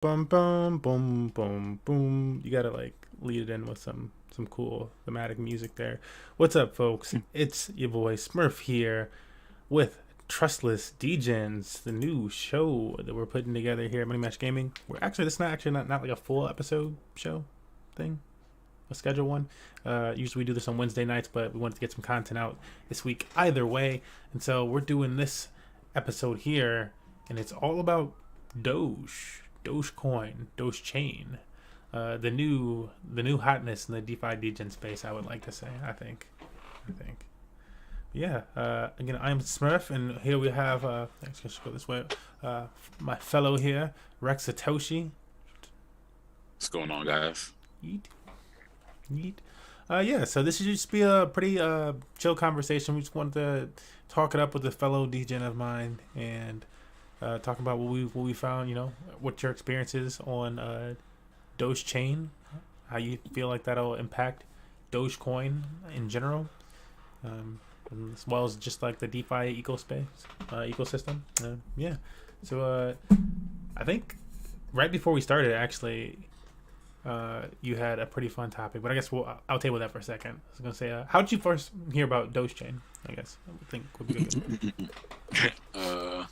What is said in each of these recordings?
Boom, boom, boom, boom, boom. You gotta like lead it in with some cool thematic music there. What's up, folks? It's your boy Smurf here with Trustless Degens, the new show that we're putting together here at Money Match Gaming. We're actually this is not actually not like a full episode show thing, a schedule one. Usually we do this on Wednesday nights, but we wanted to get some content out this week either way, and so we're doing this episode here, and it's all about Dogecoin, DogeChain, the new hotness in the DeFi degen space. I would like to say. I think. Yeah. Again, I'm Smurf, and here we have. Let's go this way. My fellow here, Rex Satoshi. What's going on, guys? Yeet, yeet. Yeah. So this should just be a pretty chill conversation. We just wanted to talk it up with a fellow degen of mine and talk about what we found. What your experience is on DogeChain, how you feel like that'll impact Dogecoin in general, as well as just like the DeFi ecosystem. Yeah. So I think right before we started, actually, you had a pretty fun topic, but I guess I'll table that for a second. I was gonna say, how did you first hear about DogeChain? I guess I would think would be good.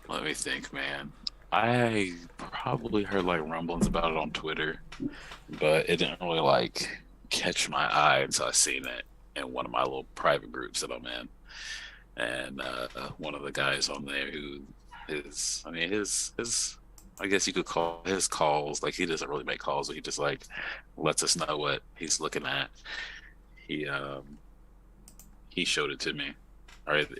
Let me think, man. I probably heard like rumblings about it on Twitter, but it didn't really like catch my eye until I seen it in one of my little private groups that I'm in. And one of the guys on there who is, I mean, his, I guess you could call his calls, like he doesn't really make calls, but he just like lets us know what he's looking at. He he showed it to me.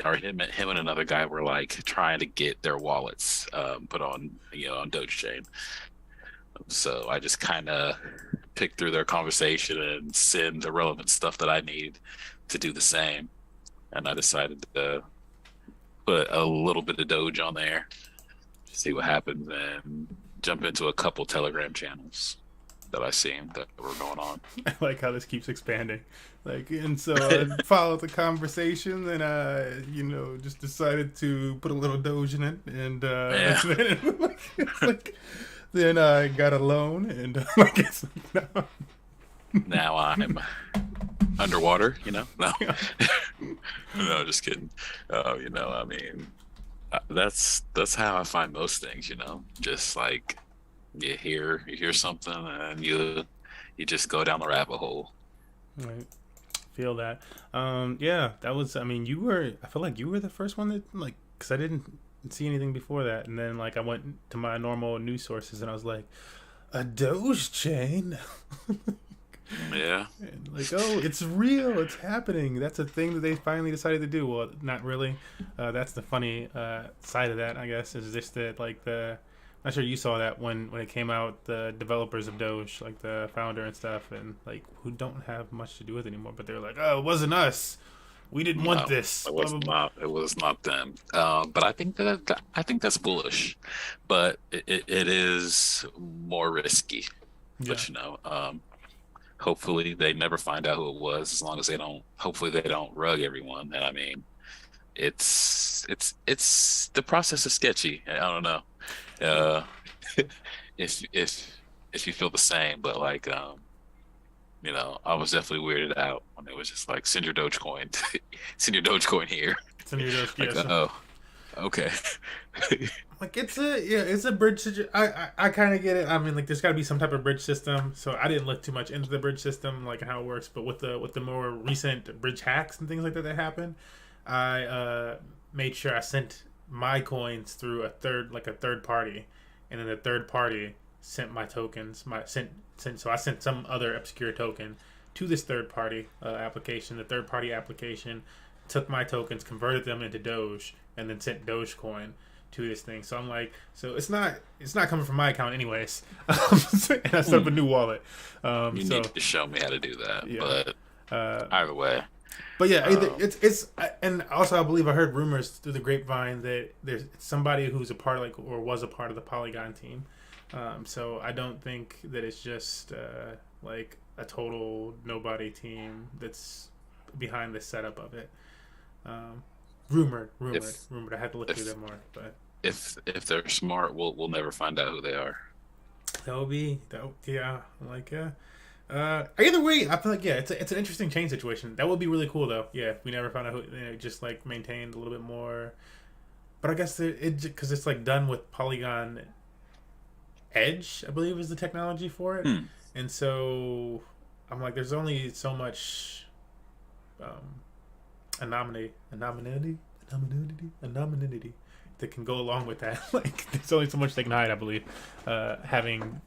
Or him and another guy were like trying to get their wallets put on on DogeChain. So I just kind of picked through their conversation and send the relevant stuff that I need to do the same. And I decided to put a little bit of Doge on there, see what happens, and jump into a couple Telegram channels that I seen that were going on. I like how this keeps expanding. And so I followed the conversation, and just decided to put a little Doge in it, and Yeah. then I got a loan, and I guess no. Now I'm underwater, No, no, just kidding. I mean, that's how I find most things, Just like you hear something and you just go down the rabbit hole. Right. Feel that. Yeah, that was. I mean, you were. I feel like you were the first one that because I didn't see anything before that, and then I went to my normal news sources, and I was like, a Doge chain. Yeah. And oh, it's real. It's happening. That's a thing that they finally decided to do. Well, not really. That's the funny side of that, I guess, is just that I'm not sure you saw that when it came out, the developers of Doge, like the founder and stuff, and who don't have much to do with it anymore, but they're like, oh, it wasn't us. We didn't want No, this. it Blah, was blah, blah. not. It was not them. But I think that's bullish. But it is more risky. Yeah. But hopefully they never find out who it was. As long as they don't. Hopefully they don't rug everyone. And I mean, it's the process is sketchy. I don't know. Uh, if you feel the same, but I was definitely weirded out when it was just like send your Dogecoin, send your Dogecoin here. It's a new Doge. Like, Yeah. oh, okay. It's a bridge. I kind of get it. I mean, there's got to be some type of bridge system. So I didn't look too much into the bridge system, and how it works. But with the more recent bridge hacks and things like that happened, I made sure I sent my coins through a third party, and then the third party sent my tokens. So I sent some other obscure token to this third party application. The third party application took my tokens, converted them into Doge, and then sent Dogecoin to this thing. So I'm like, so it's not coming from my account anyways. And I set up a new wallet. You need to show me how to do that. Yeah. But either way, But yeah, it's and also I believe I heard rumors through the grapevine that there's somebody who's a part or was a part of the Polygon team. So I don't think that it's just a total nobody team that's behind the setup of it. Rumored. if I had to look through if that more, but if they're smart, we'll never find out who they are. That would be yeah. Like either way, I feel like it's an interesting chain situation. That would be really cool though. Yeah, if we never found out who just like maintained a little bit more. But I guess it because it's like done with Polygon Edge, I believe is the technology for it, and so I'm like, there's only so much anonymity that can go along with that. Like, there's only so much they can hide, I believe, having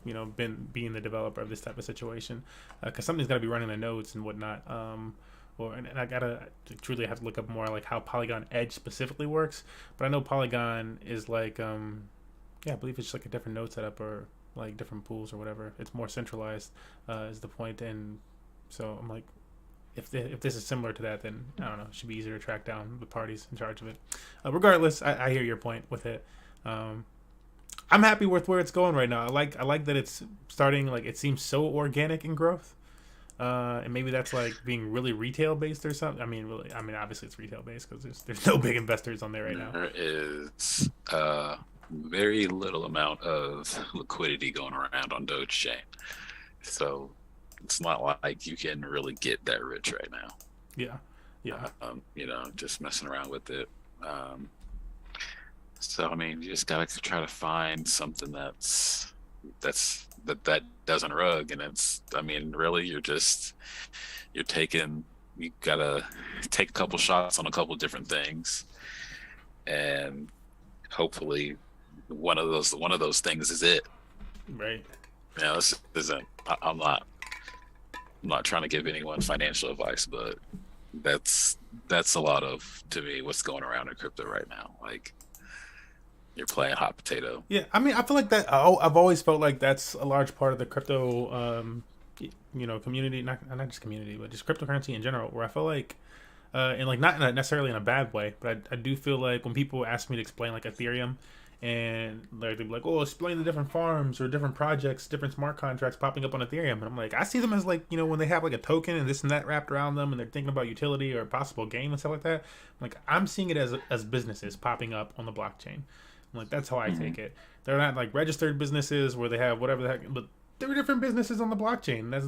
being the developer of this type of situation, because something's got to be running the nodes and whatnot. And I gotta truly have to look up more like how Polygon Edge specifically works. But I know Polygon is like, I believe it's just like a different node setup or like different pools or whatever. It's more centralized, is the point. And so I'm like, if this is similar to that, then I don't know, it should be easier to track down the parties in charge of it. Regardless, I hear your point with it. I'm happy with where it's going right now. I like that it's starting, like, it seems so organic in growth. And maybe that's like being really retail based or something. I mean, obviously it's retail based because there's no big investors on there right now. There is very little amount of liquidity going around on DogeChain, so it's not like you can really get that rich right now. Just messing around with it. So I mean, you just gotta try to find something that doesn't rug, and really you gotta take a couple shots on a couple different things, and hopefully one of those things is it. Right. This isn't. I'm not trying to give anyone financial advice, but that's a lot of, to me, what's going around in crypto right now. Like, you're playing hot potato. Yeah, I mean, I feel like that. I've always felt like that's a large part of the crypto, community. Not just community, but just cryptocurrency in general. Where I feel like, and like not necessarily in a bad way, but I do feel like when people ask me to explain like Ethereum, and like they'd be like, "Oh, explain the different farms or different projects, different smart contracts popping up on Ethereum," and I'm like, I see them as like, when they have like a token and this and that wrapped around them, and they're thinking about utility or a possible game and stuff like that. Like, I'm seeing it as businesses popping up on the blockchain. I'm like, that's how I take it. They're not like registered businesses where they have whatever the heck, but there are different businesses on the blockchain. That's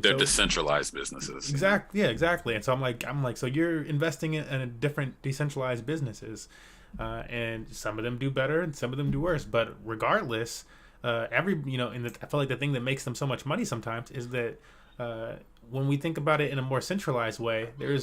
they're decentralized businesses. Exactly. Yeah, exactly. And so I'm like, so you're investing in a different decentralized businesses, and some of them do better and some of them do worse. But regardless, I feel like the thing that makes them so much money sometimes is that when we think about it in a more centralized way, you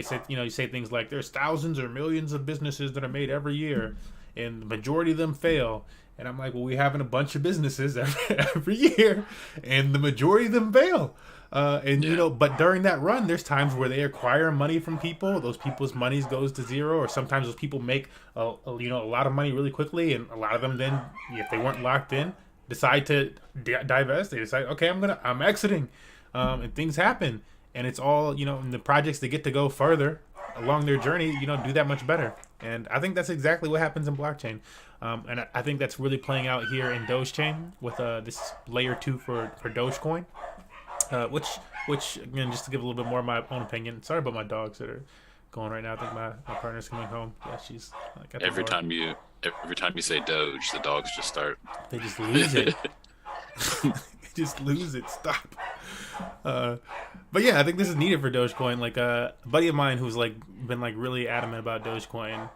say things like there's thousands or millions of businesses that are made every year, and the majority of them fail. And I'm like, well, we're having a bunch of businesses every year, and the majority of them fail. But during that run, there's times where they acquire money from people. Those people's monies goes to zero, or sometimes those people make a lot of money really quickly, and a lot of them then, if they weren't locked in, decide to divest. They decide, okay, I'm exiting, and things happen, and it's all and the projects that get to go further along their journey, do that much better. And I think that's exactly what happens in blockchain. And I think that's really playing out here in DogeChain with this layer 2 for Dogecoin, which again, just to give a little bit more of my own opinion. Sorry about my dogs that are going right now. I think my partner's coming home. Yeah, she's like, every time you say Doge, the dogs just start. They just lose it. They just lose it. Stop. But yeah, I think this is needed for Dogecoin. Like a buddy of mine who's like been like really adamant about Dogecoin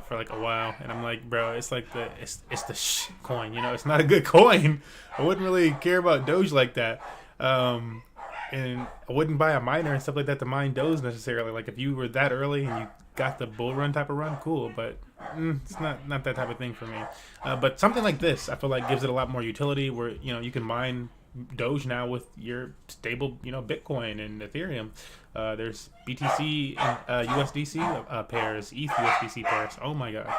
for like a while, and I'm like, bro, it's like it's the coin. It's not a good coin. I wouldn't really care about Doge like that. And I wouldn't buy a miner and stuff like that to mine Doge necessarily. Like, if you were that early and you got the bull run type of run, cool. But it's not that type of thing for me. But something like this, I feel like gives it a lot more utility. Where you can mine Doge now with your stable, Bitcoin and Ethereum. There's BTC and USDC pairs, ETH USDC pairs. Oh my god!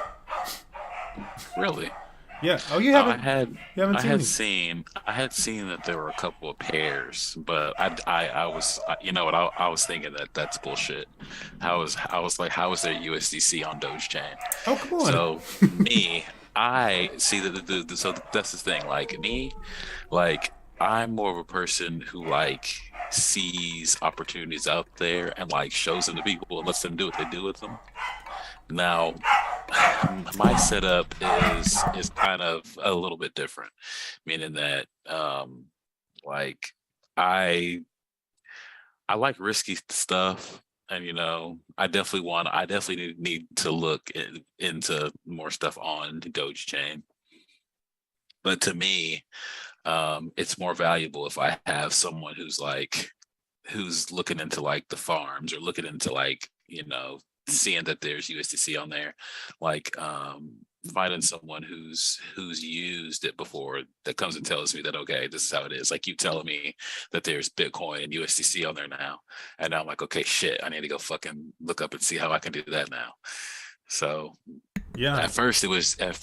Really? Yeah. Oh, you haven't. I had seen that there were a couple of pairs, but I was thinking that's bullshit. I was like, how is there USDC on DogeChain? Oh, come on. So I see that so that's the thing. Like me, like I'm more of a person who like sees opportunities out there and like shows them to people and lets them do what they do with them. Now, my setup is kind of a little bit different, meaning that like I I like risky stuff, and I definitely need to look into more stuff on DogeChain. But to me, it's more valuable if I have someone who's looking into like the farms, or looking into like, seeing that there's USDC on there, like finding someone who's used it before, that comes and tells me that, okay, this is how it is. Like you telling me that there's Bitcoin and USDC on there now, and now I'm like, okay, shit, I need to go fucking look up and see how I can do that now. So Yeah. at first it was just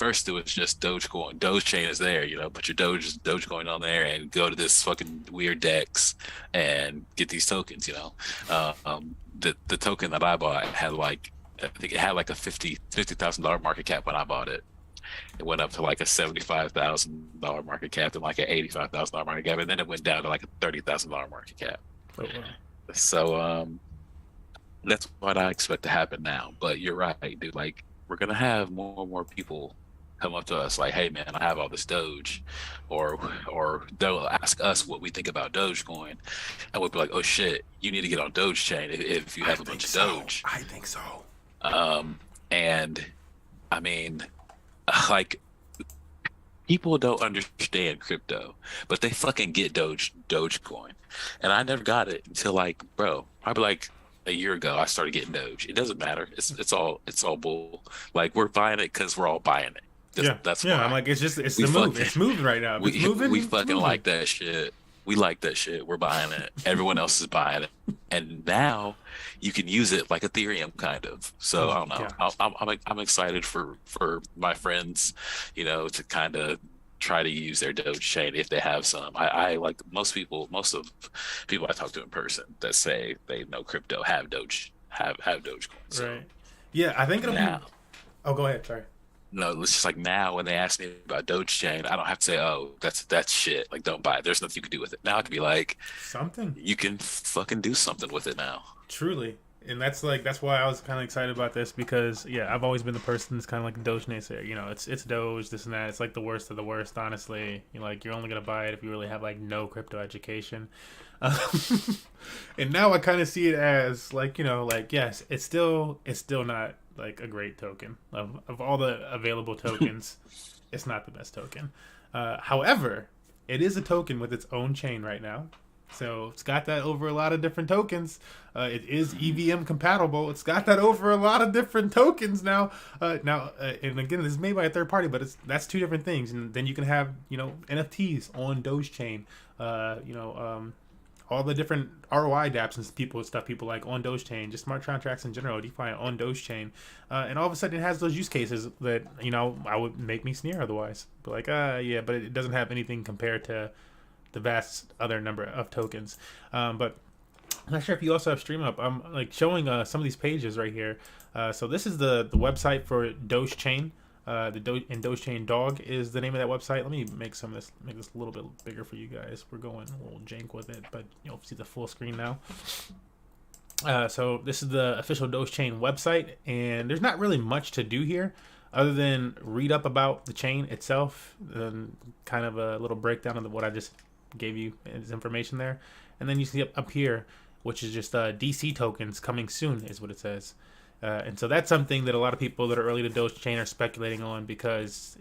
Dogecoin. DogeChain is there, put your Dogecoin on there and go to this fucking weird DEX and get these tokens, the token that I bought had like, I think it had like a $50,000 market cap when I bought it. It went up to like a $75,000 market cap and like an $85,000 market cap, and then it went down to like a $30,000 market cap. Oh, wow. So that's what I expect to happen now. But you're right, dude. Like, we're gonna have more and more people come up to us like, hey man, I have all this Doge, or they'll ask us what we think about Dogecoin, and we'll be like, oh shit, you need to get on DogeChain if you have a bunch of Doge. I think so. And I mean, like, people don't understand crypto, but they fucking get Dogecoin, and I never got it until like, bro, probably like a year ago. I started getting Doge. It doesn't matter. It's all bull. Like, we're buying it because we're all buying it. That's why. I'm like, it's the move. It's moving right now. We fucking like that shit. We like that shit. We're buying it. Everyone else is buying it, and now you can use it like Ethereum, kind of. So I don't know. Yeah. I'm excited for my friends, to kind of try to use their DogeChain if they have some. I like most people I talk to in person that say they know crypto have Dogecoin. So right. Yeah, I think it'll now, be. Oh, go ahead. Sorry. No, it's just like now when they ask me about DogeChain, I don't have to say, oh, that's shit. Like, don't buy it. There's nothing you can do with it. Now I can be like, something. You can fucking do something with it now. Truly. And that's why I was kind of excited about this, because I've always been the person that's kind of like a Doge naysayer. It's Doge, this and that. It's like the worst of the worst, honestly. You're only gonna buy it if you really have like no crypto education. And now I kind of see it as like, yes, it's still not like a great token. Of all the available tokens, it's not the best token. However, it is a token with its own chain right now. So it's got that over a lot of different tokens. It is EVM compatible. It's got that over a lot of different tokens now. And again, this is made by a third party, but that's two different things. And then you can have NFTs on DogeChain. All the different ROI dApps and stuff people like on DogeChain, just smart contracts in general, DeFi on DogeChain, and all of a sudden it has those use cases that I would make me sneer otherwise. But like, but it doesn't have anything compared to the vast other number of tokens. But I'm not sure if you also have StreamUp. I'm like showing some of these pages right here. So this is the website for DogeChain. DogeChain Dog is the name of that website. Let me make this a little bit bigger for you guys. We're going a little jank with it, but you'll see the full screen now. So this is the official DogeChain website, and there's not really much to do here other than read up about the chain itself, and kind of a little breakdown of what I just gave you as information there. And then you see up here, which is just DC tokens coming soon is what it says. And so that's something that a lot of people that are early to DogeChain are speculating on, because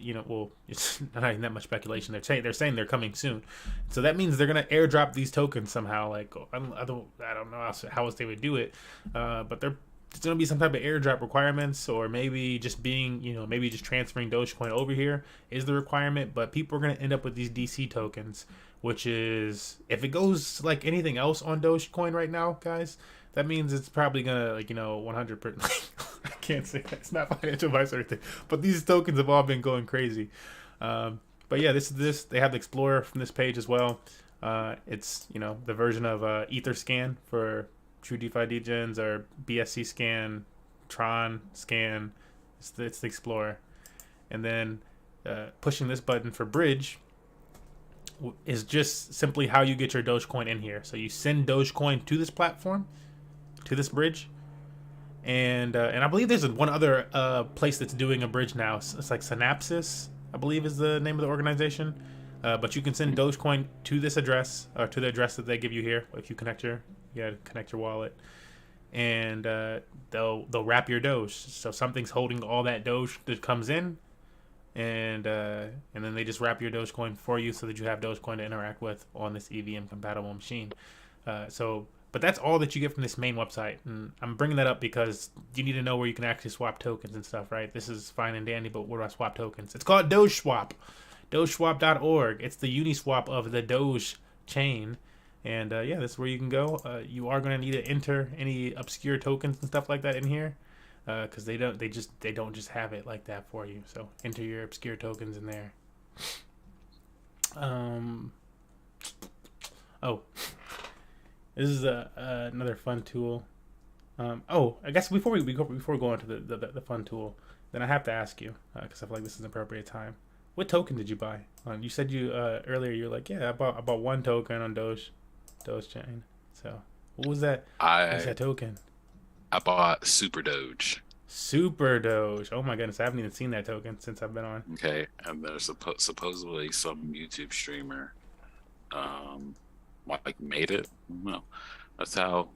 it's not even that much speculation. They're saying they're coming soon, so that means they're gonna airdrop these tokens somehow. Like, I don't know how else they would do it, but there's gonna be some type of airdrop requirements, or maybe just maybe just transferring Dogecoin over here is the requirement. But people are gonna end up with these DC tokens, which is, if it goes like anything else on Dogecoin right now, guys, that means it's probably gonna 100%. I can't say that. It's not financial advice or anything, but these tokens have all been going crazy. But yeah, this they have the Explorer from this page as well. It's the version of EtherScan for True DeFi Degens, or BSC Scan, Tron Scan. It's the Explorer, and then pushing this button for Bridge is just simply how you get your Dogecoin in here. So you send Dogecoin to this platform, to this bridge, And I believe there's one other place that's doing a bridge now. It's like Synapsis, I believe, is the name of the organization. But you can send Dogecoin to this address, or to the address that they give you here. If you connect your wallet, and they'll wrap your Doge. So something's holding all that Doge that comes in, and then they just wrap your Dogecoin for you, so that you have Dogecoin to interact with on this EVM compatible machine. But that's all that you get from this main website, and I'm bringing that up because you need to know where you can actually swap tokens and stuff, right? This is fine and dandy, but where do I swap tokens? It's called Doge Swap, DogeSwap.org. It's the Uniswap of the Doge chain, and yeah, that's where you can go. You are going to need to enter any obscure tokens and stuff like that in here, because they don't just have it like that for you. So enter your obscure tokens in there. Oh. This is another fun tool. I guess before we go on to the fun tool, then I have to ask you, because I feel like this is an appropriate time. What token did you buy? You said you earlier you were like, yeah, I bought one token on DogeChain. So what was that? What was that token? I bought Super Doge. Super Doge. Oh my goodness, I haven't even seen that token since I've been on. Okay, and there's supposedly some YouTube streamer like made it. No, that's how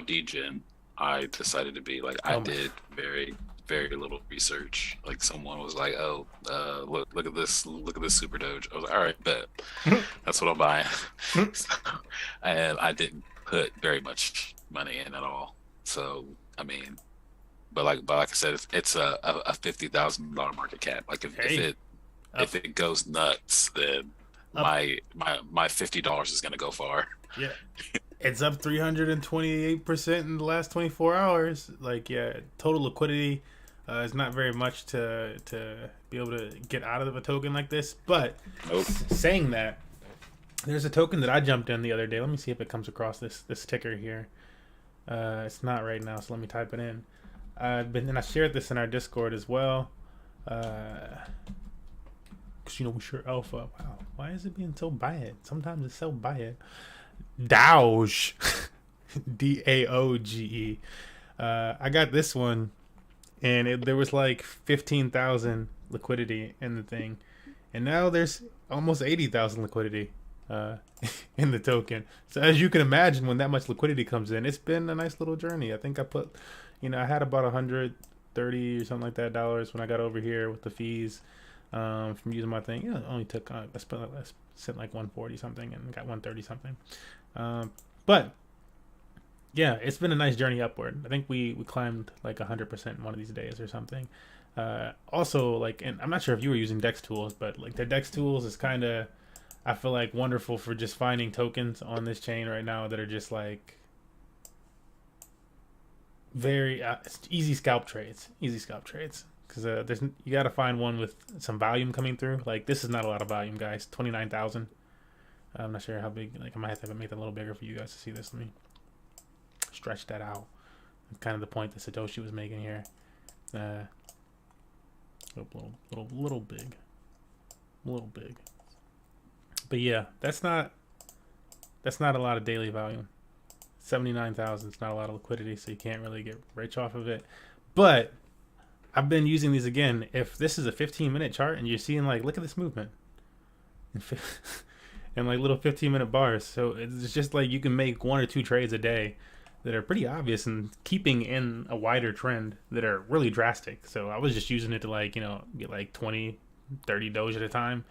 Degen I decided to be. Like I did very little research. Like someone was like, "Oh, look at this Super Doge." I was like, "All right, bet that's what I'm buying." And I didn't put very much money in at all. So I mean, but like I said, it's a $50,000 market cap. Like if it goes nuts, then my $50 is gonna go far. Yeah, it's up 328% in the last 24 hours. Like, yeah, total liquidity is not very much to be able to get out of a token like this. But saying that, there's a token that I jumped in the other day. Let me see if it comes across this ticker here. It's not right now, so let me type it in. And I shared this in our Discord as well. We share alpha. Wow, why is it being so bad? Sometimes it's so bad. Doge, DAOGE. I got this one, and there was like 15,000 liquidity in the thing, and now there's almost 80,000 liquidity in the token. So as you can imagine, when that much liquidity comes in, it's been a nice little journey. I think I put, I had about 130 or something like that dollars when I got over here with the fees. From using my thing, it only took I sent like 140 something and got 130 something. But yeah, it's been a nice journey upward. I think we climbed like 100% one of these days or something. Also, like, and I'm not sure if you were using Dex tools, but like the Dex tools is kind of, I feel like, wonderful for just finding tokens on this chain right now that are just like very easy scalp trades. Because you got to find one with some volume coming through. Like, this is not a lot of volume, guys. 29,000. I'm not sure how big. Like, I might have to make that a little bigger for you guys to see this. Let me stretch that out. That's kind of the point that Satoshi was making here. Little big. But yeah, that's not a lot of daily volume. 79,000 is not a lot of liquidity, so you can't really get rich off of it. But I've been using these again. If this is a 15-minute chart and you're seeing, like, look at this movement. And like little 15-minute bars. So it's just like you can make 1 or 2 trades a day that are pretty obvious and keeping in a wider trend that are really drastic. So I was just using it to, like, get like 20, 30 Doge at a time.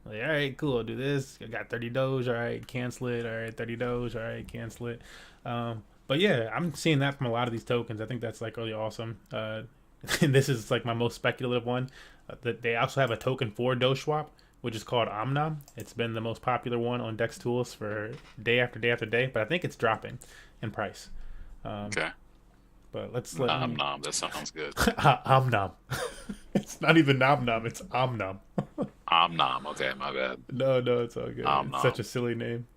Like, all right, cool, I'll do this. I got 30 Doge, all right, cancel it. All right, 30 Doge, all right, cancel it. But yeah, I'm seeing that from a lot of these tokens. I think that's like really awesome. And this is like my most speculative one. That they also have a token for DogeSwap, which is called Omnom. It's been the most popular one on Dex Tools for day after day after day, but I think it's dropping in price. Okay. But let's Omnom. That sounds good. Omnom. It's not even Nom Nom. It's Omnom. Omnom. Okay, my bad. No, it's all good. Omnom. It's such a silly name.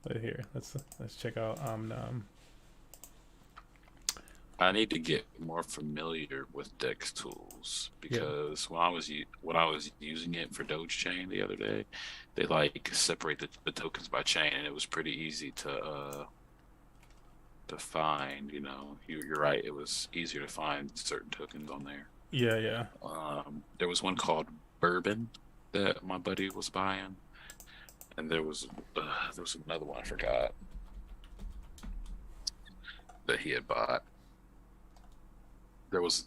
Right here, let's check out Omnom. I need to get more familiar with Dex tools because when I was using it for DogeChain the other day, they like separate the tokens by chain, and it was pretty easy to to find. You're right. It was easier to find certain tokens on there. Yeah, yeah. There was one called Bourbon that my buddy was buying, and there was another one I forgot that he had bought. There's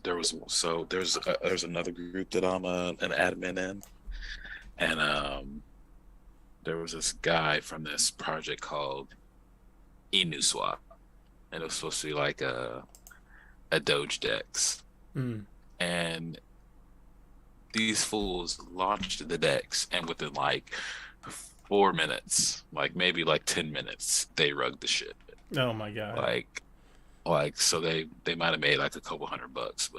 another group that I'm an admin in, and there was this guy from this project called Swap, and it was supposed to be like a Doge Dex, and these fools launched the Dex, and within like 4 minutes, like maybe like 10 minutes, they rugged the shit. Oh my god. Like so they might have made like a couple $100, but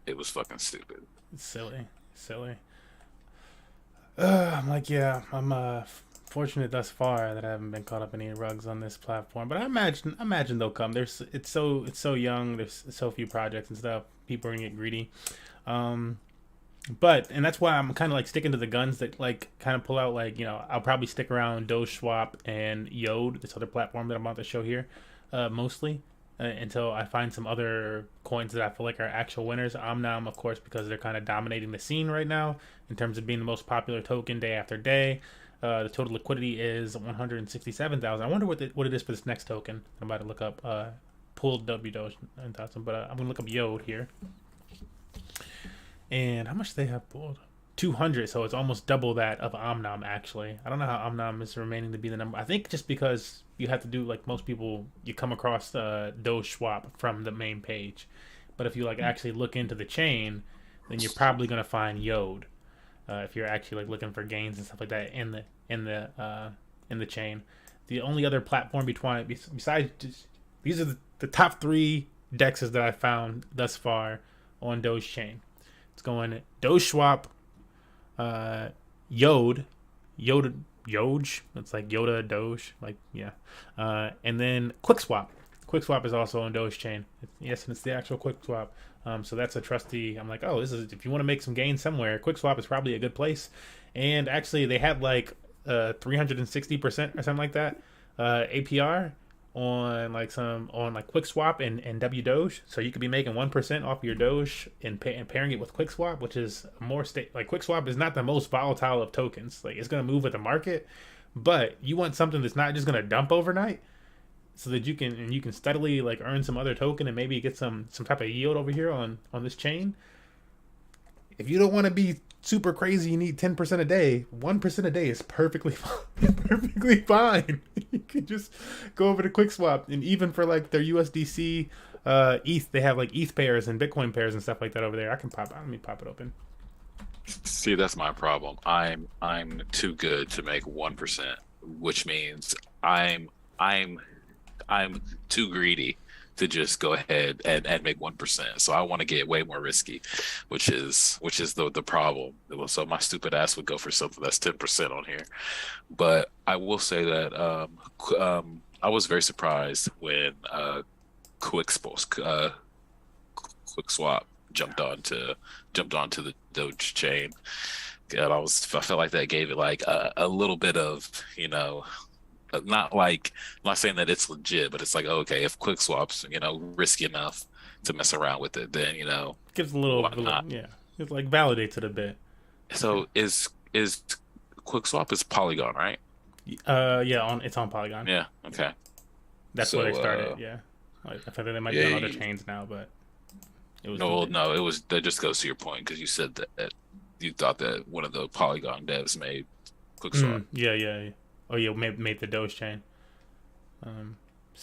it was fucking stupid. It's silly. I'm like, yeah, I'm fortunate thus far that I haven't been caught up in any rugs on this platform. But I imagine they'll come. It's so young. There's so few projects and stuff. People are gonna get greedy. But that's why I'm kind of like sticking to the guns that like kind of pull out, like, I'll probably stick around Doge Swap and Yode, this other platform that I'm about to show here, mostly. Until I find some other coins that I feel like are actual winners. Omnom, of course, because they're kind of dominating the scene right now in terms of being the most popular token day after day. The total liquidity is 167,000. I wonder what it is for this next token. I'm about to look up pooled WDoge and thousand, but I'm gonna look up Yode here. And how much they have pulled? 200, so it's almost double that of Omnom, actually. I don't know how Omnom is remaining to be the number. I think just because you have to do, like most people, you come across Doge Swap from the main page. But if you like actually look into the chain, then you're probably going to find Yode. If you're actually like looking for gains and stuff like that in the chain. The only other platform besides these are the top 3 dexes that I found thus far on DogeChain. It's going Doge Swap, Yode, it's like Yoda, Doge, like, yeah. And then QuickSwap. QuickSwap is also on DogeChain. Yes, and it's the actual QuickSwap. So that's a trusty. I'm like, oh, this is, if you want to make some gains somewhere, QuickSwap is probably a good place. And actually, they had like 360% or something like that APR on QuickSwap and WDoge. So you could be making 1% off your Doge and pairing it with QuickSwap, which is more like QuickSwap is not the most volatile of tokens. Like, it's going to move with the market, but you want something that's not just going to dump overnight, so that you can steadily like earn some other token and maybe get some type of yield over here on this chain. If you don't want to be super crazy, you need 10% a day. 1% a day is perfectly fine. You can just go over to QuickSwap, and even for like their USDC, ETH, they have like ETH pairs and Bitcoin pairs and stuff like that over there. Let me pop it open. See, that's my problem. I'm too good to make 1%, which means I'm too greedy to just go ahead and make 1%. So I want to get way more risky, which is the problem. So my stupid ass would go for something that's 10% on here. But I will say that I was very surprised when QuickSwap jumped onto the DogeChain. And I felt like that gave it like a little bit of, not saying that it's legit, but it's like, okay, if QuickSwap's risky enough to mess around with it, then gives a little, yeah, it like validates it a bit. So is QuickSwap is Polygon, right? Yeah, it's on Polygon. Yeah, okay. That's where they started. Yeah, like, I think they might be on other chains now, but it was no. It was, that just goes to your point, because you said that you thought that one of the Polygon devs made QuickSwap. Yeah. Oh, yeah, made the DogeChain.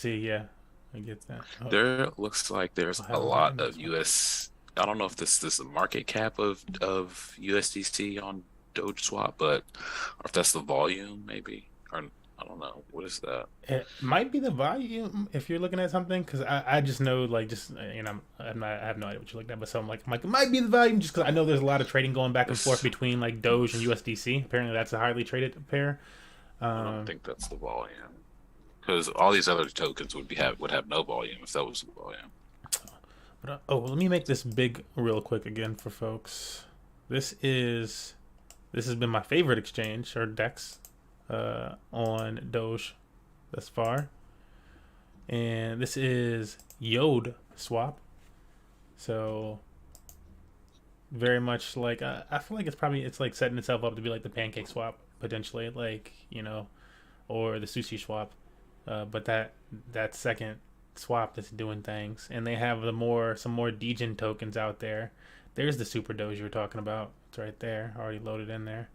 Yeah, I get that. Oh. There looks like there's a lot of US. I don't know if this is the market cap of USDC on DogeSwap, but or if that's the volume, maybe, or I don't know. What is that? It might be the volume if you're looking at something, because I just know, like, I have no idea what you're looking at, but so I'm like it might be the volume, just because I know there's a lot of trading going back and forth between like Doge and USDC. Apparently, that's a highly traded pair. I don't think that's the volume, because all these other tokens would have no volume if that was the volume. But let me make this big real quick again for folks. This has been my favorite exchange or DEX on Doge thus far. and this is Yod swap. So very much like I feel like it's like setting itself up to be like the pancake swap potentially, like or the sushi swap. But that second swap that's doing things, and they have some more Degen tokens out there. There's the super Doge you were talking about. It's right there, already loaded in there.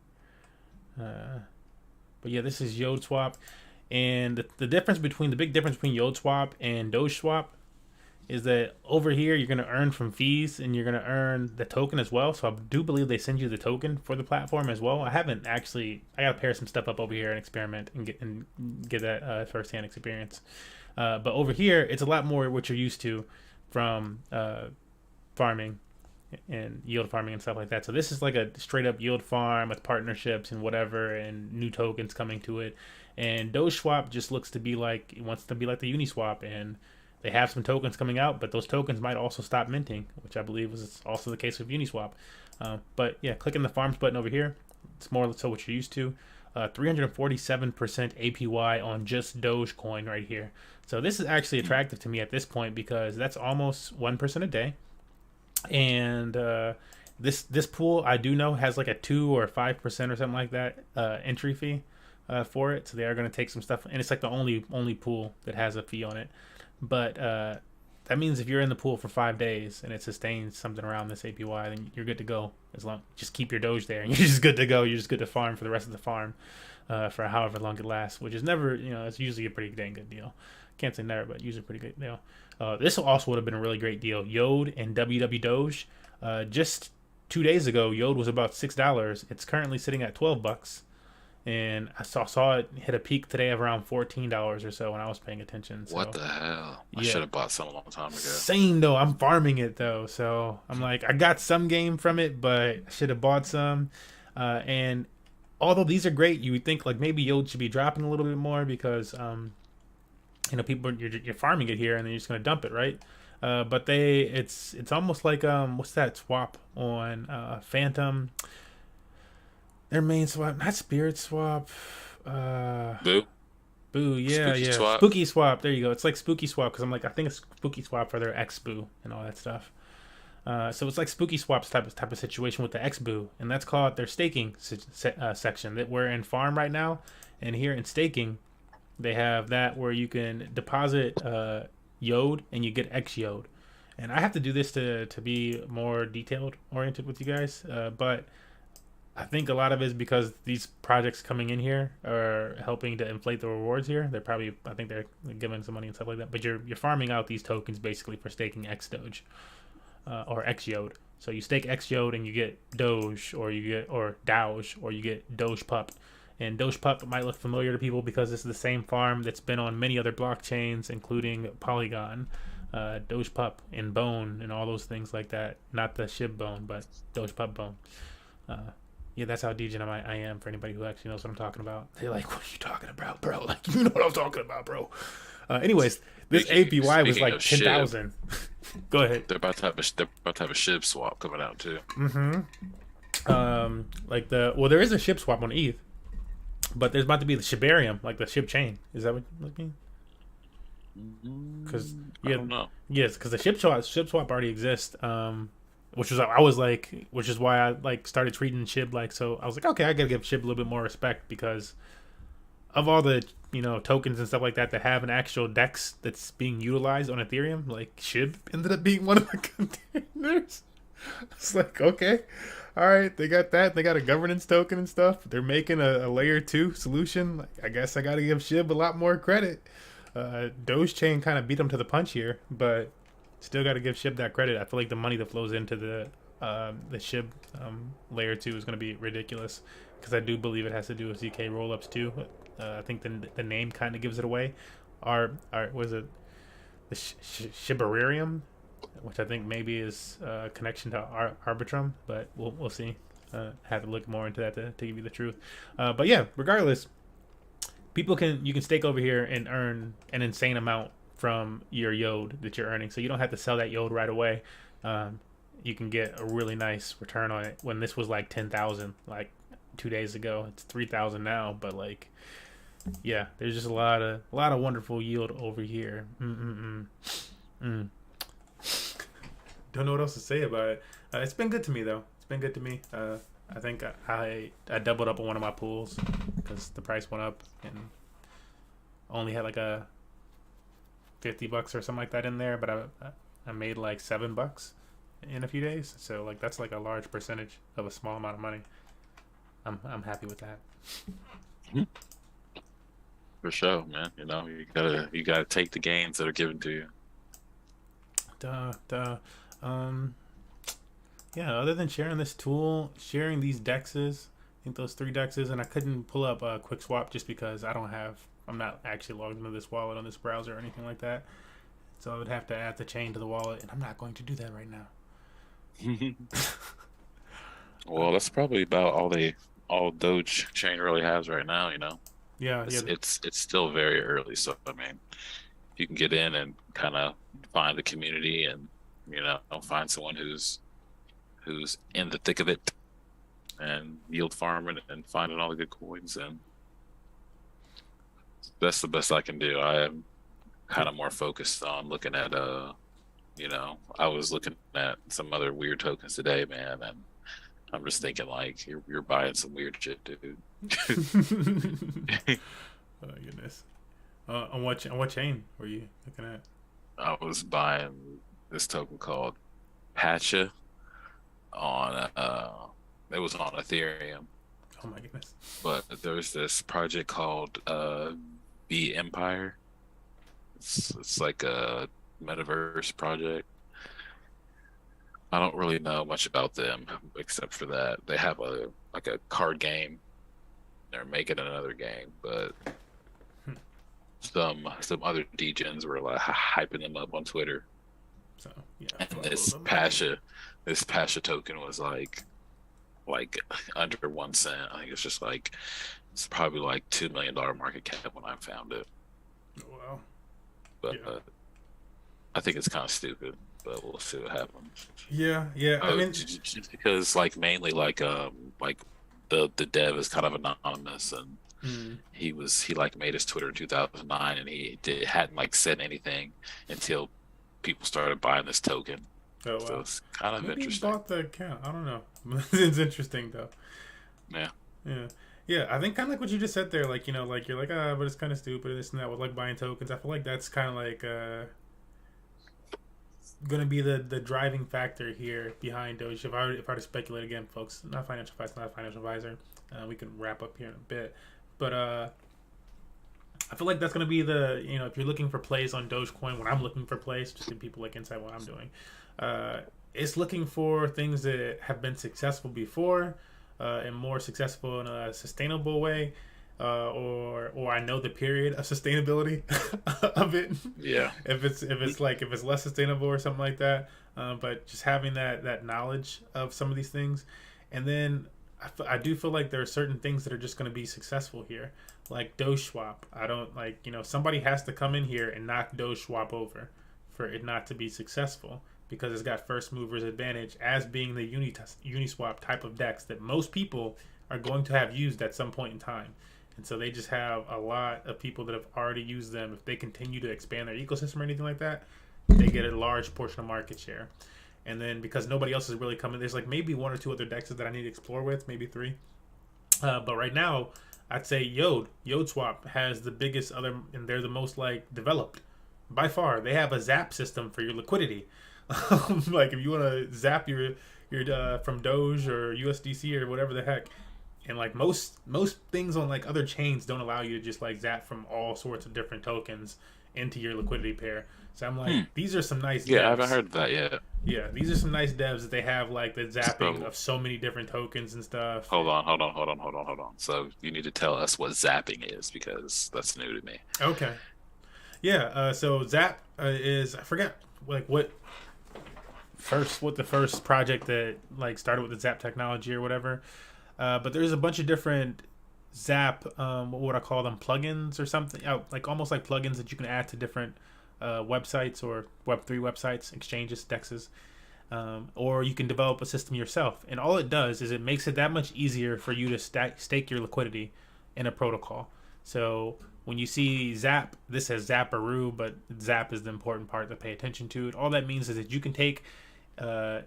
But yeah, this is Yod swap, and the big difference between Yod swap and Doge swap is that over here you're going to earn from fees, and you're going to earn the token as well. So I do believe they send you the token for the platform as well. I haven't actually. I got to pair some stuff up over here and experiment and get that firsthand experience. But over here, it's a lot more what you're used to from farming and yield farming and stuff like that. So this is like a straight up yield farm with partnerships and whatever, and new tokens coming to it. And Doge Swap just looks to be like, it wants to be like the Uniswap, and they have some tokens coming out, but those tokens might also stop minting, which I believe is also the case with Uniswap. But yeah, clicking the farms button over here, it's more so what you're used to. 347% APY on just Dogecoin right here. So this is actually attractive to me at this point, because that's almost 1% a day. And this pool, I do know, has like a 2 or 5% or something like that entry fee for it. So they are going to take some stuff, and it's like the only pool that has a fee on it. But that means if you're in the pool for 5 days and it sustains something around this APY, then you're good to go. As long just keep your Doge there, and you're just good to go. You're just good to farm for the rest of the farm for however long it lasts, which is never, it's usually a pretty dang good deal. Can't say never, but usually a pretty good deal. This also would have been a really great deal. Yod and WW Doge. Just 2 days ago, Yod was about $6. It's currently sitting at $12. And I saw it hit a peak today of around $14 or so when I was paying attention. So, what the hell? I should have bought some a long time ago. Same though. I'm farming it though, so I'm like, I got some game from it, but I should have bought some. And although these are great, you would think like maybe Yod should be dropping a little bit more, because people, you're farming it here and then you're just gonna dump it, right? But it's almost like what's that swap on Phantom? Their main swap, not Spirit Swap. Boo, yeah, Spooky yeah. Swap. Spooky Swap. There you go. It's like Spooky Swap, because I think it's Spooky Swap for their X-Boo and all that stuff. So it's like Spooky Swap's type of situation with the X-Boo, and that's called their staking section. That we're in farm right now, and here in staking, they have that where you can deposit Yod and you get X Yod. And I have to do this to be more detailed oriented with you guys, but I think a lot of it is because these projects coming in here are helping to inflate the rewards here. I think they're giving some money and stuff like that. But you're farming out these tokens basically for staking X Doge or X Yod. So you stake X Yod and you get Doge, or Doge, or you get Doge Pup. And Doge Pup might look familiar to people because this is the same farm that's been on many other blockchains, including Polygon, Doge Pup, and Bone, and all those things like that. Not the SHIB Bone, but Doge Pup Bone. Yeah, that's how degen I am, for anybody who actually knows what I'm talking about. They're like, what are you talking about, bro? Like, you know what I'm talking about, bro. Anyways, this APY was like 10,000. Go ahead. They're about to have a SHIB swap coming out too. Mm-hmm. There is a SHIB swap on ETH, but there's about to be the Shibarium, like the SHIB chain. Is that what you mean? Because I don't know. Yes, because the SHIB swap already exists. Which is why I like started treating SHIB like, so I was like, okay, I gotta give SHIB a little bit more respect, because of all the tokens and stuff like that have an actual DEX that's being utilized on Ethereum. Like, SHIB ended up being one of the containers. It's like, okay, all right, they got that. They got a governance token and stuff. They're making a layer 2 solution. Like, I guess I gotta give SHIB a lot more credit. DogeChain kind of beat them to the punch here, but still got to give SHIB that credit. I feel like the money that flows into the SHIB layer 2 is going to be ridiculous, because I do believe it has to do with ZK rollups too. I think the name kind of gives it away. Was it the Shibarium, which I think maybe is a connection to Arbitrum, but we'll see. Have to look more into that to give you the truth. But yeah, regardless, you can stake over here and earn an insane amount from your Yod that you're earning. So you don't have to sell that Yod right away. You can get a really nice return on it. When this was like 10,000 like 2 days ago, it's 3,000 now, but like Yeah, there's just a lot of wonderful yield over here. Mm. Don't know what else to say about it. It's been good to me though. It's been good to me. I think I doubled up on one of my pools because the price went up and only had like a $50 or something like that in there, but I made like $7 in a few days. So like that's like a large percentage of a small amount of money. I'm happy with that. For sure, man. You gotta take the gains that are given to you. Duh. Um, yeah. Other than sharing this tool, sharing these dexes, I think those 3 dexes, and I couldn't pull up a quick swap just because I'm not actually logged into this wallet on this browser or anything like that. So I would have to add the chain to the wallet, and I'm not going to do that right now. Well, that's probably about all DogeChain really has right now. Yeah, yeah. It's still very early, so I mean, you can get in and kind of find the community and find someone who's in the thick of it and yield farming and finding all the good coins, and that's the best I can do. I am kind of more focused on looking at I was looking at some other weird tokens today, man, and I'm just thinking like you're buying some weird shit, dude. Oh goodness. On what chain were you looking at? I was buying this token called Patcha on it was on Ethereum, Oh my goodness. but there's this project called B Empire. It's like a metaverse project. I don't really know much about them except for that they have a card game. They're making another game, but Hmm. some other degens were like hyping them up on Twitter. So yeah. And Follow this them. Pasha token was like under 1 cent. I think it's probably like $2 million market cap when I found it. Oh, wow. But Yeah. I think it's kind of stupid. But we'll see what happens. Yeah. Yeah. I mean, Just because like mainly like the dev is kind of anonymous, and mm, he like made his Twitter in 2009, and hadn't like said anything until people started buying this token. oh So wow. it's kind of Maybe he interesting. bought the account. I don't know. It's interesting though. Yeah. Yeah. Yeah, I think kind of like what you just said there, like like you're like but it's kind of stupid this and that with like buying tokens. I feel like that's kind of like gonna be the driving factor here behind Doge. If I were to speculate again, folks, not financial advice, not a financial advisor. We can wrap up here in a bit, but I feel like that's gonna be the if you're looking for plays on Dogecoin, when I'm looking for plays, just to give people like insight what I'm doing, uh, it's looking for things that have been successful before, and more successful in a sustainable way. Or I know the period of sustainability of it. Yeah. If it's less sustainable or something like that, but just having that knowledge of some of these things, and then I do feel like there are certain things that are just going to be successful here, like Doge Swap. I don't like somebody has to come in here and knock Doge Swap over for it not to be successful because it's got first movers advantage as being the Uniswap type of DEX that most people are going to have used at some point in time. And so they just have a lot of people that have already used them. If they continue to expand their ecosystem or anything like that, they get a large portion of market share. And then because nobody else is really coming, there's like maybe 1 or 2 other dexes that I need to explore with, maybe 3. But right now, I'd say YodeSwap has the biggest other, and they're the most like developed by far. They have a zap system for your liquidity. Like if you want to zap your from Doge or USDC or whatever the heck, and like most things on like other chains don't allow you to just like zap from all sorts of different tokens into your liquidity pair. So I'm like, these are some nice Yeah, devs. I haven't heard of that yet. Yeah, these are some nice devs that they have like the zapping So of so many different tokens and stuff. hold on. So you need to tell us what zapping is because that's new to me. Okay. Yeah, so Zap is, I forget like what the first project that like started with the Zap technology or whatever. But there's a bunch of different Zap, what would I call them, plugins or something, like almost like plugins that you can add to different websites or Web3 websites, exchanges, dexes, or you can develop a system yourself. And all it does is it makes it that much easier for you to stake your liquidity in a protocol. So when you see Zap, this says Zapperoo, but Zap is the important part to pay attention to. All that means is that you can take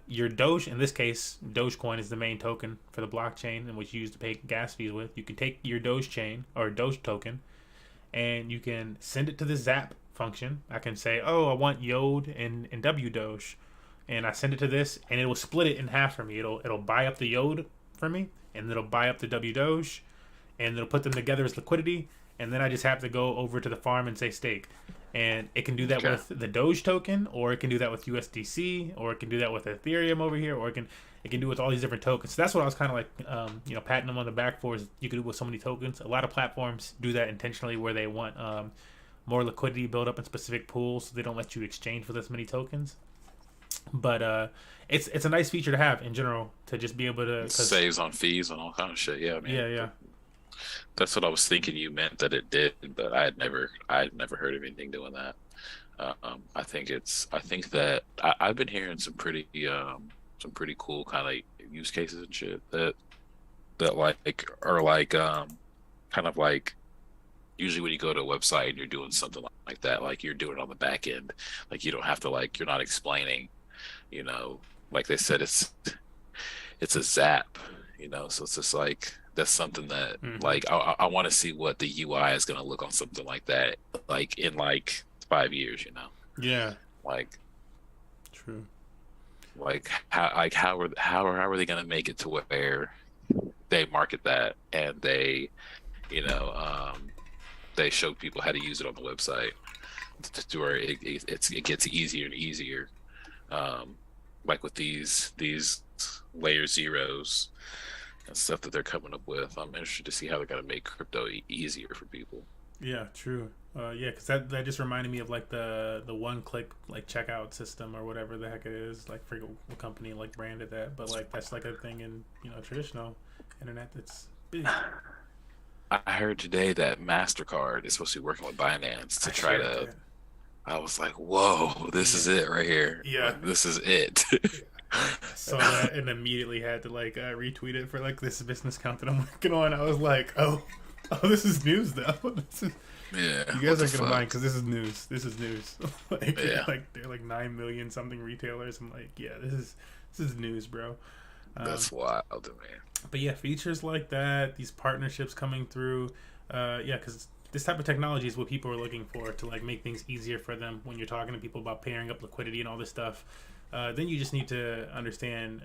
your Doge, in this case, Dogecoin is the main token for the blockchain in which you use to pay gas fees with. You can take your DogeChain or Doge token and you can send it to the Zap function. I can say, oh, I want Yod and W Doge, and I send it to this, and it will split it in half for me. It'll buy up the Yod for me, and it'll buy up the W Doge, and it'll put them together as liquidity, and then I just have to go over to the farm and say stake. And it can do that with the Doge token, or it can do that with USDC, or it can do that with Ethereum over here, or it can do with all these different tokens. So that's what I was kind of like, patting them on the back for, is you can do with so many tokens. A lot of platforms do that intentionally where they want more liquidity built up in specific pools, so they don't let you exchange for this many tokens. But it's a nice feature to have in general, to just be able to saves on fees and all kind of shit. Yeah, I mean, yeah. That's what I was thinking you meant that it did, but I had never heard of anything doing that. I think that I've been hearing some pretty cool kind of use cases and shit that like are like kind of like, usually when you go to a website and you're doing something like that, like you're doing it on the back end, like you don't have to, like, you're not explaining, like they said, it's a Zap, so it's just like, that's something that like I want to see what the UI is going to look on something like that, like in like 5 years, Yeah. Like, true. Like how are they going to make it to where they market that and they, they show people how to use it on the website to where it gets easier and easier, like with these layer zeros and stuff that they're coming up with. I'm interested to see how they're going to make crypto easier for people. Yeah, true. Yeah, because that just reminded me of like the one-click like checkout system or whatever the heck it is. Like, forget what company like branded that, but like that's like a thing in traditional internet that's big. I heard today that MasterCard is supposed to be working with Binance to try to. I was like, whoa, this is it right here. Yeah, like, this is it. I saw that and immediately had to like retweet it for like this business account that I'm working on. I was like, oh, this is news though. Yeah, you guys aren't gonna mind because this is news. This is news. Like, yeah. like they're like 9 million something retailers. I'm like, yeah, this is news, bro. That's wild, man. But yeah, features like that, these partnerships coming through, because this type of technology is what people are looking for to like make things easier for them when you're talking to people about pairing up liquidity and all this stuff. Then you just need to understand,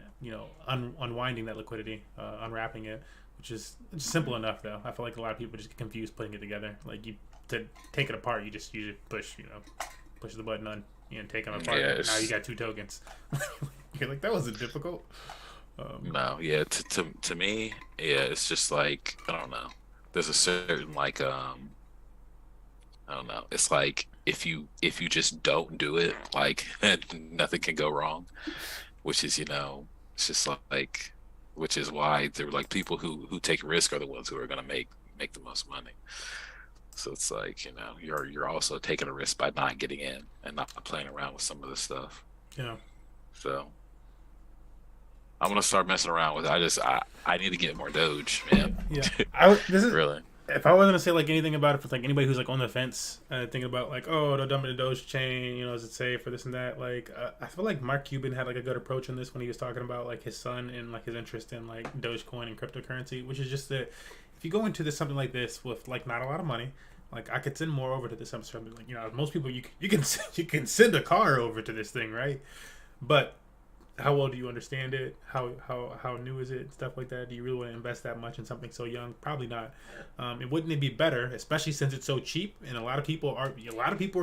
unwinding that liquidity, unwrapping it, which is simple enough though. I feel like a lot of people just get confused putting it together. Like, to take it apart, you just push the button on and take them apart. Yeah, now you got 2 tokens. You're like, that wasn't difficult. No, yeah, to me, yeah, it's just like, I don't know. There's a certain like I don't know. It's like if you just don't do it, like nothing can go wrong. Which is, it's just like, which is why they're like, people who take risk are the ones who are gonna make the most money. So it's like, you're also taking a risk by not getting in and not playing around with some of this stuff. Yeah. So I'm gonna start messing around with it. I need to get more Doge, man. Yeah, this is really. If I was gonna say like anything about it for like anybody who's like on the fence, thinking about like, oh, don't dump it in DogeChain, is it safe for this and that? Like, I feel like Mark Cuban had like a good approach on this when he was talking about like his son and like his interest in like Dogecoin and cryptocurrency, which is just that if you go into this something like this with like not a lot of money, like I could send more over to this something like most people you can send a car over to this thing, right? But how well do you understand it? How new is it? Stuff like that. Do you really want to invest that much in something so young? Probably not. And wouldn't it be better, especially since it's so cheap? And a lot of people are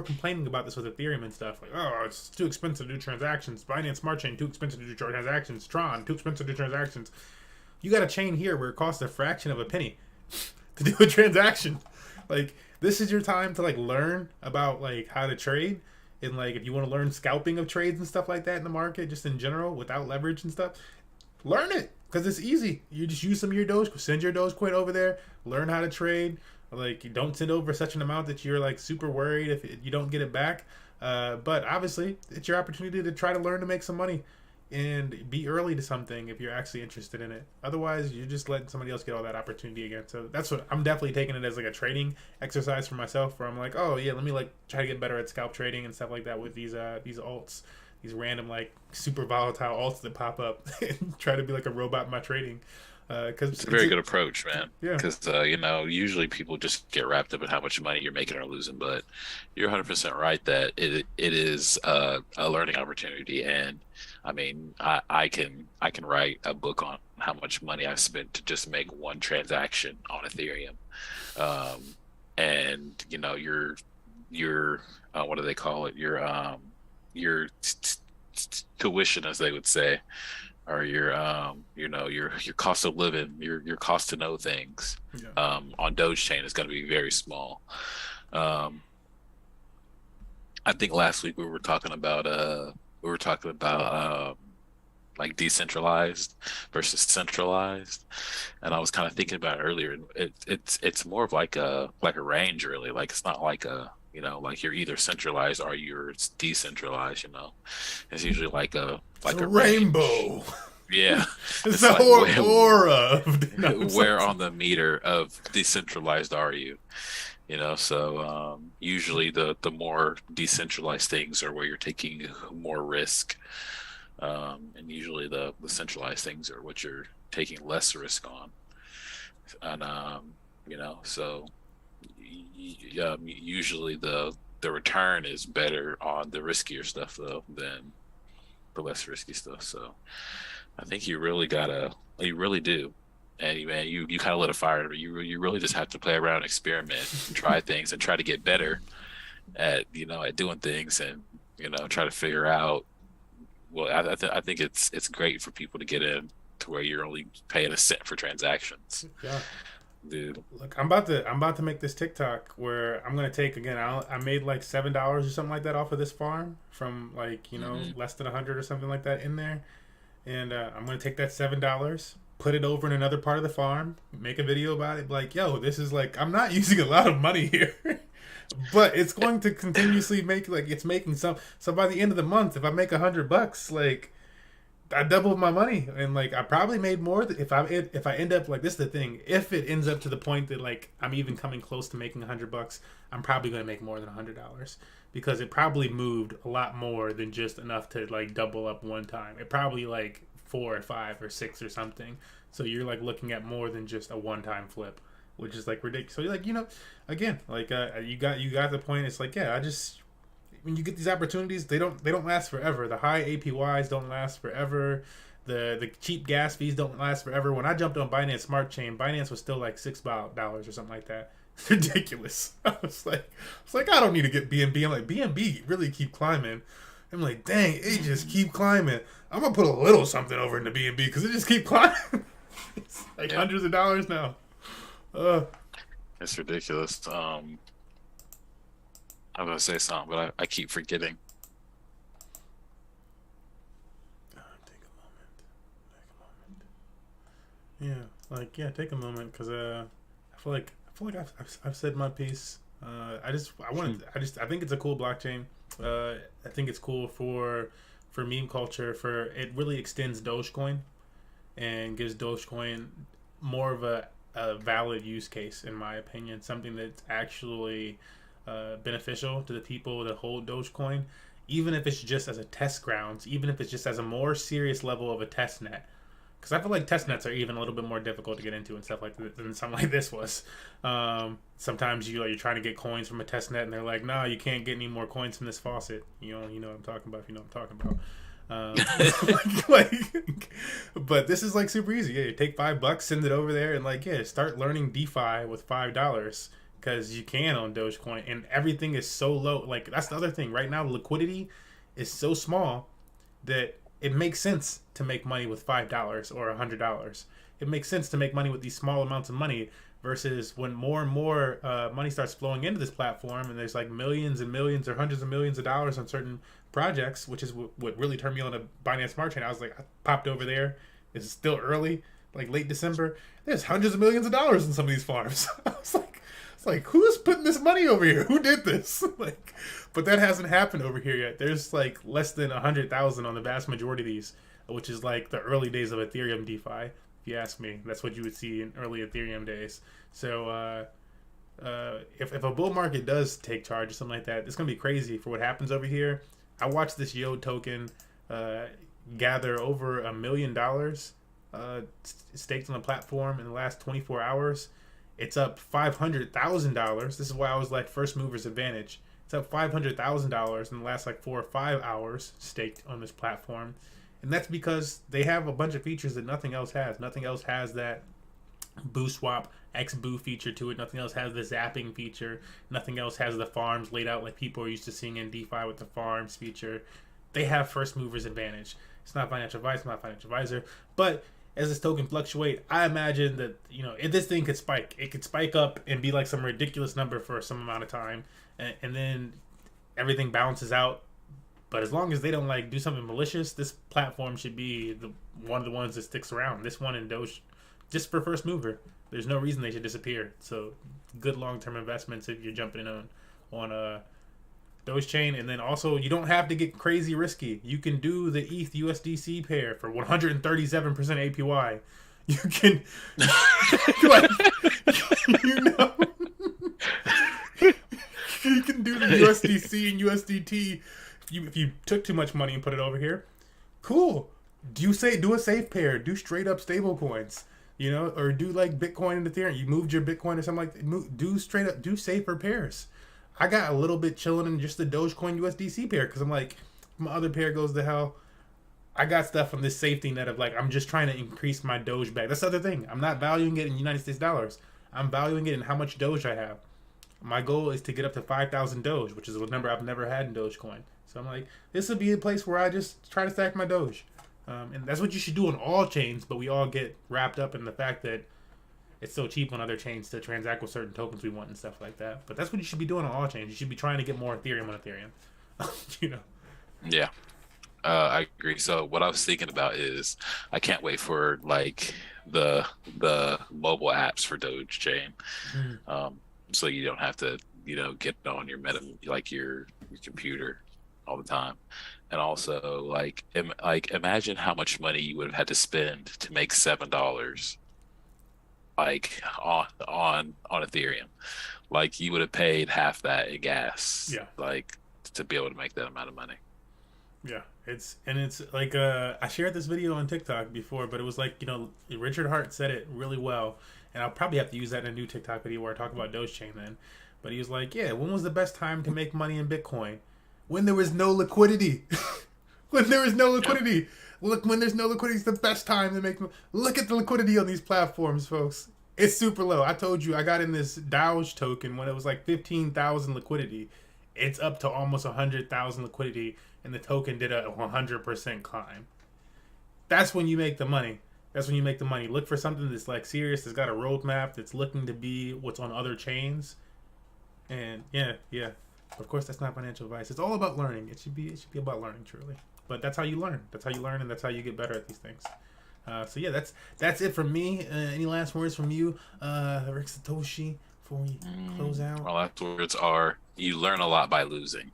complaining about this with Ethereum and stuff. Like, oh, it's too expensive to do transactions. Binance Smart Chain, too expensive to do transactions. Tron, too expensive to do transactions. You got a chain here where it costs a fraction of a penny to do a transaction. Like, this is your time to like learn about like how to trade. And like, if you want to learn scalping of trades and stuff like that in the market, just in general, without leverage and stuff, learn it because it's easy. You just use some of your Doge, send your Dogecoin over there, learn how to trade. Like, you don't send over such an amount that you're like super worried if you don't get it back. But obviously, it's your opportunity to try to learn to make some money. and be early to something if you're actually interested in it. Otherwise, you're just letting somebody else get all that opportunity again. So that's what I'm definitely taking it as like a trading exercise for myself, where I'm like, oh yeah, let me like try to get better at scalp trading and stuff like that with these alts, these random like super volatile alts that pop up, and try to be like a robot in my trading. Cause it's a very good approach, man. Yeah. Because usually people just get wrapped up in how much money you're making or losing, but you're 100% right that it is a learning opportunity. And I mean, I can write a book on how much money I spent to just make one transaction on Ethereum, and your what do they call it? Your tuition, as they would say, or your your cost of living, your cost to know things, on DogeChain is going to be very small. I think last week we were talking about like decentralized versus centralized, and I was kind of thinking about it earlier, and it's more of like a range, really. Like, it's not like a, like you're either centralized or you're decentralized. It's usually like a rainbow. Yeah, it's a like aura of where on the meter of decentralized are you? So usually the more decentralized things are where you're taking more risk, and usually the centralized things are what you're taking less risk on. And so usually the return is better on the riskier stuff though than the less risky stuff. So I think you really do. And man, you kind of lit a fire. You really just have to play around, experiment, and try things, and try to get better at doing things, and try to figure out. Well, I think it's great for people to get in to where you're only paying a cent for transactions. Yeah, dude. Look, I'm about to make this TikTok where I'm gonna take again. I made like $7 or something like that off of this farm from like less than 100 or something like that in there, and I'm gonna take that $7. Put it over in another part of the farm, make a video about it, like, yo, this is like, I'm not using a lot of money here, but it's going to continuously make, like, it's making some, so by the end of the month, if I make $100, like, I doubled my money, and like, I probably made more if I end up, like, this is the thing, if it ends up to the point that, like, I'm even coming close to making $100, I'm probably going to make more than $100, because it probably moved a lot more than just enough to, like, double up one time. It probably, like, 4 or 5 or 6 or something, so you're like looking at more than just a one-time flip, which is like ridiculous. So you're like, again, like you got the point. It's like, yeah, when you get these opportunities, they don't last forever. The high APYs don't last forever. The cheap gas fees don't last forever. When I jumped on Binance Smart Chain, Binance was still like $6 or something like that. It's ridiculous. I was like I don't need to get BNB. I'm like, BNB really keep climbing. I'm like, dang, it just keep climbing. I'm gonna put a little something over into BNB because it just keep climbing. It's like hundreds of dollars now. It's ridiculous. I'm gonna say something, but I keep forgetting. Take a moment. Yeah, take a moment because I feel like I've said my piece. I think it's a cool blockchain. I think it's cool for meme culture. It really extends Dogecoin and gives Dogecoin more of a valid use case, in my opinion. Something that's actually beneficial to the people that hold Dogecoin, even if it's just as a test grounds, even if it's just as a more serious level of a test net. Because I feel like test nets are even a little bit more difficult to get into and stuff like that than something like this was. Sometimes you're trying to get coins from a test net, and they're like, "No, you can't get any more coins from this faucet." You know what I'm talking about. If you know what I'm talking about. But this is like super easy. Yeah, you take $5, send it over there, and start learning DeFi with $5 because you can on Dogecoin, and everything is so low. Like, that's the other thing. Right now, liquidity is so small that it makes sense to make money with $5 or $100. It makes sense to make money with these small amounts of money versus when more and more money starts flowing into this platform, and there's like millions and millions or hundreds of millions of dollars on certain projects, which is what really turned me on to Binance Smart Chain. I was like, I popped over there. It's still early, like late December. There's hundreds of millions of dollars in some of these farms. I was like, it's like, who's putting this money over here? Who did this? But that hasn't happened over here yet. There's like less than 100,000 on the vast majority of these. which is like the early days of Ethereum DeFi. If you ask me, that's what you would see in early Ethereum days. So if a bull market does take charge or something like that, it's gonna be crazy for what happens over here. I watched this Yo token gather over $1 million staked on the platform in the last 24 hours. It's up $500,000. This is why I was like first mover's advantage. It's up $500,000 in the last like 4 or 5 hours staked on this platform. And that's because they have a bunch of features that nothing else has. Nothing else has that Boo Swap X Boo feature to it. Nothing else has the zapping feature. Nothing else has the farms laid out like people are used to seeing in DeFi with the farms feature. They have first mover's advantage. It's not financial advice, I'm not a financial advisor. But as this token fluctuate, I imagine that, if this thing could spike, it could spike up and be like some ridiculous number for some amount of time, and then everything balances out. But as long as they don't like do something malicious, this platform should be one of the ones that sticks around. This one in Doge, just for first mover. There's no reason they should disappear. So good long-term investments if you're jumping in on DogeChain. And then also, you don't have to get crazy risky. You can do the ETH USDC pair for 137% APY. You can, you can do the USDC and USDT. If you took too much money and put it over here, cool. Do a safe pair. Do straight up stable coins. Or do like Bitcoin and Ethereum. You moved your Bitcoin or something like that. Do straight up, do safer pairs. I got a little bit chilling in just the Dogecoin USDC pair because I'm like, my other pair goes to hell. I got stuff on this safety net of like, I'm just trying to increase my Doge bag. That's the other thing. I'm not valuing it in United States dollars. I'm valuing it in how much Doge I have. My goal is to get up to 5,000 Doge, which is a number I've never had in Dogecoin. So I'm like, this would be a place where I just try to stack my Doge. And that's what you should do on all chains, but we all get wrapped up in the fact that it's so cheap on other chains to transact with certain tokens we want and stuff like that. But that's what you should be doing on all chains. You should be trying to get more Ethereum on Ethereum. Yeah, I agree. So what I was thinking about is I can't wait for like the mobile apps for DogeChain. So you don't have to get on your your computer all the time. And also like imagine how much money you would have had to spend to make $7 like on Ethereum. Like you would have paid half that in gas, like to be able to make that amount of money. Yeah, it's like I shared this video on TikTok before, but it was like Richard Hart said it really well, and I'll probably have to use that in a new TikTok video where I talk about DogeChain then. But he was like, yeah, when was the best time to make money in Bitcoin? When there was no liquidity. When there was no liquidity. Yep. Look, when there's no liquidity, it's the best time to make money. Look at the liquidity on these platforms, folks. It's super low. I told you I got in this Doge token when it was like 15,000 liquidity. It's up to almost 100,000 liquidity, and the token did a 100% climb. That's when you make the money. Look for something that's like serious, that's got a roadmap, that's looking to be what's on other chains. And yeah. Of course, that's not financial advice. It's all about learning. It should be about learning, truly. But that's how you learn. That's how you learn, and that's how you get better at these things. So yeah, that's it from me. Any last words from you, Rick Satoshi, before we close out? My last words are: you learn a lot by losing.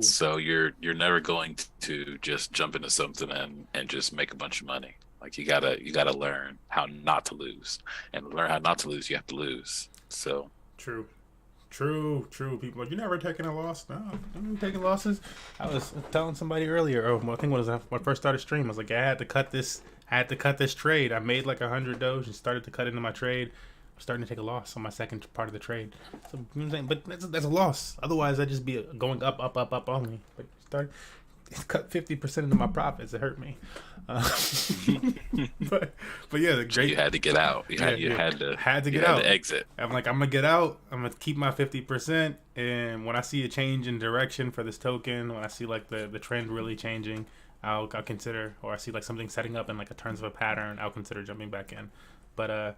So you're never going to just jump into something and just make a bunch of money. Like you gotta learn how not to lose, and to learn how not to lose, you have to lose. So true. People are like, you never taking a loss? No, I'm taking losses. I was telling somebody earlier. I think when I first started stream, I was like, I had to cut this trade. I made like 100 Doge and started to cut into my trade. I'm starting to take a loss on my second part of the trade. So, but that's a loss. Otherwise, I'd just be going up only. But cut 50% into my profits. It hurt me. But yeah, the great. You had to get out. You had to get out. To exit. I'm like, I'm gonna get out. I'm gonna keep my 50%. And when I see a change in direction for this token, when I see like the trend really changing, I'll consider, or I see like something setting up in like a turns of a pattern, I'll consider jumping back in. But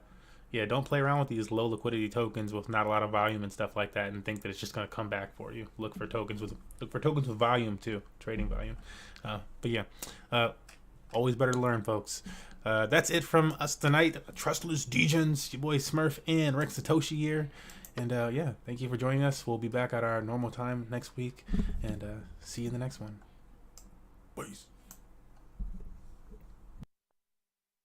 yeah, don't play around with these low liquidity tokens with not a lot of volume and stuff like that, and think that it's just gonna come back for you. Look for tokens with volume too, trading volume. But yeah, always better to learn, folks. That's it from us tonight. Trustless, Degens, your boy Smurf, and Rick Satoshi here. And yeah, thank you for joining us. We'll be back at our normal time next week, and see you in the next one. Peace.